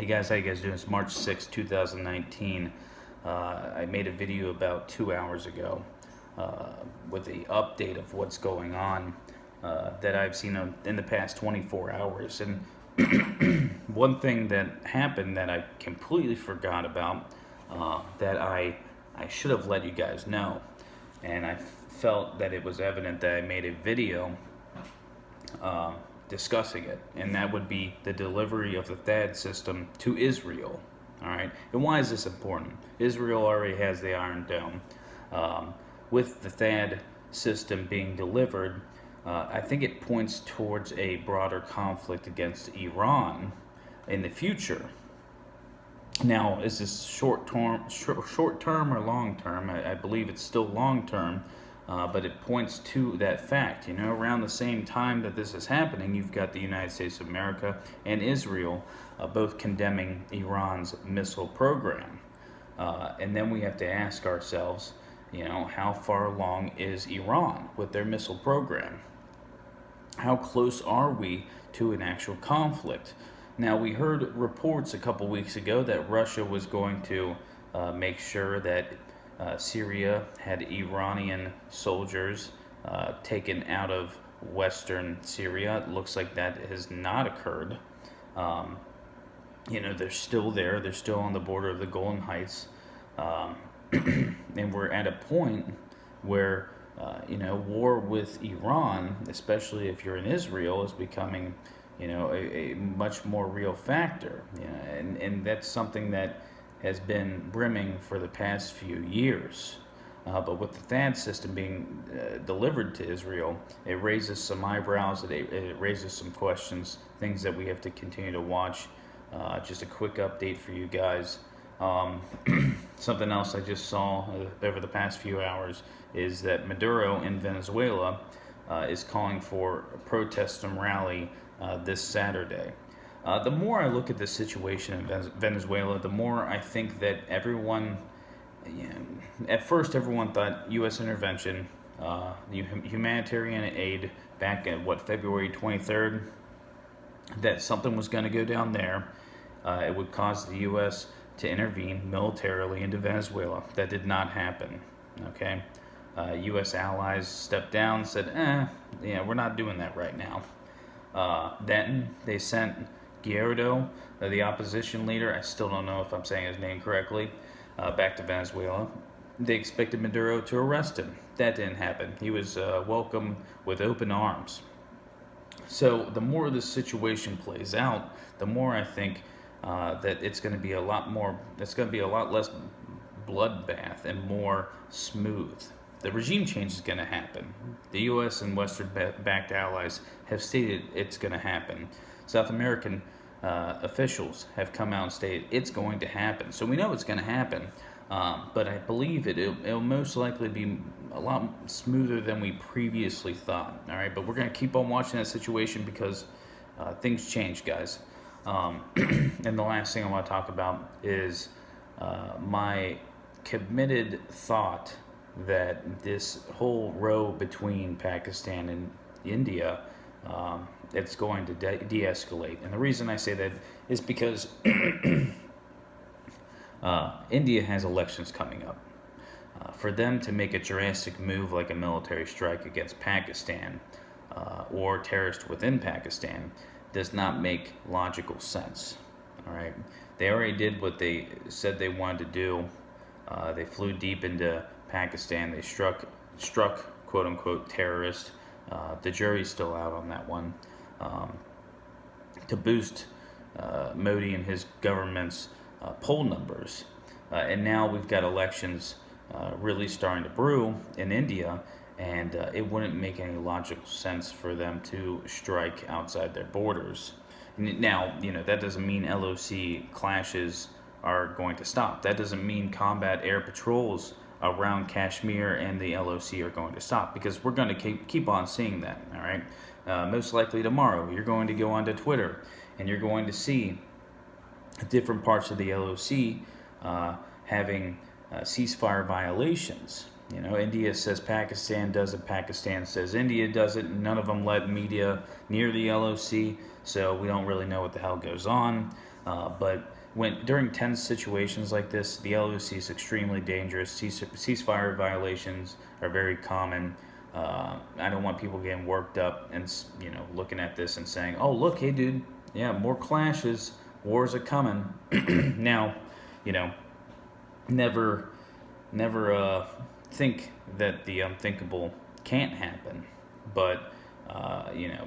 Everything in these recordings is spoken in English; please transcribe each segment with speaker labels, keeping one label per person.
Speaker 1: Hey guys, how you guys doing? It's March 6, 2019. I made a video about 2 hours ago with the update of what's going on that I've seen in the past 24 hours. And one thing that happened that I completely forgot about that I should have let you guys know. And I felt that it was evident that I made a video discussing it, and that would be the delivery of the THAAD system to Israel. All right, and why is this important? Israel already has the Iron Dome. With the THAAD system being delivered, I think it points towards a broader conflict against Iran in the future. Now, is this short term or long term? I believe it's still long term. But it points to that fact. You know, around the same time that this is happening, you've got the United States of America and Israel both condemning Iran's missile program. And then we have to ask ourselves, you know, how far along is Iran with their missile program? How close are we to an actual conflict? Now, we heard reports a couple weeks ago that Russia was going to make sure that Syria had Iranian soldiers taken out of western Syria. It looks like that has not occurred. You know, they're still there. They're still on the border of the Golan Heights. And we're at a point where, you know, war with Iran, especially if you're in Israel, is becoming, you know, a much more real factor. You know, and that's something that has been brimming for the past few years. But with the THAAD system being delivered to Israel, it raises some eyebrows, it raises some questions, things that we have to continue to watch. Just a quick update for you guys. Something else I just saw over the past few hours is that Maduro in Venezuela is calling for a protest and rally this Saturday. The more I look at the situation in Venezuela, the more I think that everyone, at first everyone thought U.S. intervention, humanitarian aid back at February 23rd, that something was going to go down there. It would cause the U.S. to intervene militarily into Venezuela. That did not happen. Okay, U.S. allies stepped down, said, we're not doing that right now. Then they sent Guaido, the opposition leader, I still don't know if I'm saying his name correctly, back to Venezuela. They expected Maduro to arrest him. That didn't happen. He was welcomed with open arms. So the more this situation plays out, the more I think that it's going to be a lot less bloodbath and more smooth. The regime change is going to happen. The U.S. and Western-backed allies have stated it's going to happen. South American officials have come out and stated it's going to happen. So we know it's going to happen, but I believe it'll most likely be a lot smoother than we previously thought. All right, but we're going to keep on watching that situation because things change, guys. And the last thing I want to talk about is my committed thought that this whole row between Pakistan and India, it's going to de-escalate. And the reason I say that is because India has elections coming up. For them to make a drastic move like a military strike against Pakistan or terrorists within Pakistan does not make logical sense. All right, they already did what they said they wanted to do. They flew deep into Pakistan. They struck quote unquote terrorists. The jury's still out on that one. To boost Modi and his government's poll numbers. And now we've got elections really starting to brew in India, and it wouldn't make any logical sense for them to strike outside their borders. Now, you know, that doesn't mean LOC clashes are going to stop. That doesn't mean combat air patrols around Kashmir and the LOC are going to stop, because we're going to keep on seeing that. All right, most likely tomorrow you're going to go onto Twitter and you're going to see different parts of the LOC having ceasefire violations. You know, India says Pakistan does it, Pakistan says India does it, and none of them let media near the LOC, so we don't really know what the hell goes on. But when during tense situations like this, the LOC is extremely dangerous. Ceasefire violations are very common. I don't want people getting worked up and looking at this and saying, "Oh, look, hey, dude, yeah, more clashes, wars are coming." Now, you know, never, never think that the unthinkable can't happen, but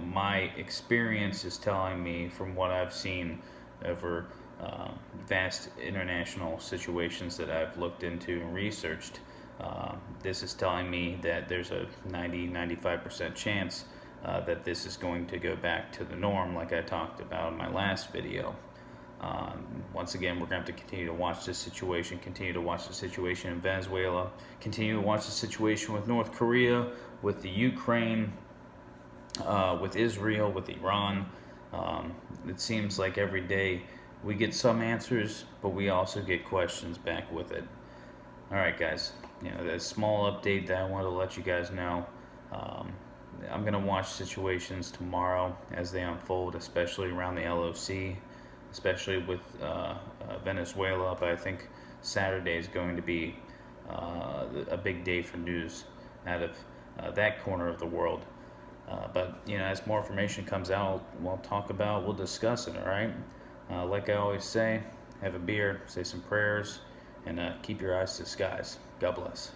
Speaker 1: my experience is telling me from what I've seen over vast international situations that I've looked into and researched. This is telling me that there's a 95% chance that this is going to go back to the norm, like I talked about in my last video. Once again, we're going to have to continue to watch this situation, continue to watch the situation in Venezuela, continue to watch the situation with North Korea, with the Ukraine, with Israel, with Iran. It seems like every day we get some answers, but we also get questions back with it. All right, guys. That small update that I wanted to let you guys know. I'm going to watch situations tomorrow as they unfold, especially around the LOC, especially with Venezuela. But I think Saturday is going to be a big day for news out of that corner of the world. But as more information comes out, we'll discuss it. All right. Like I always say, have a beer, say some prayers, and keep your eyes to the skies. God bless.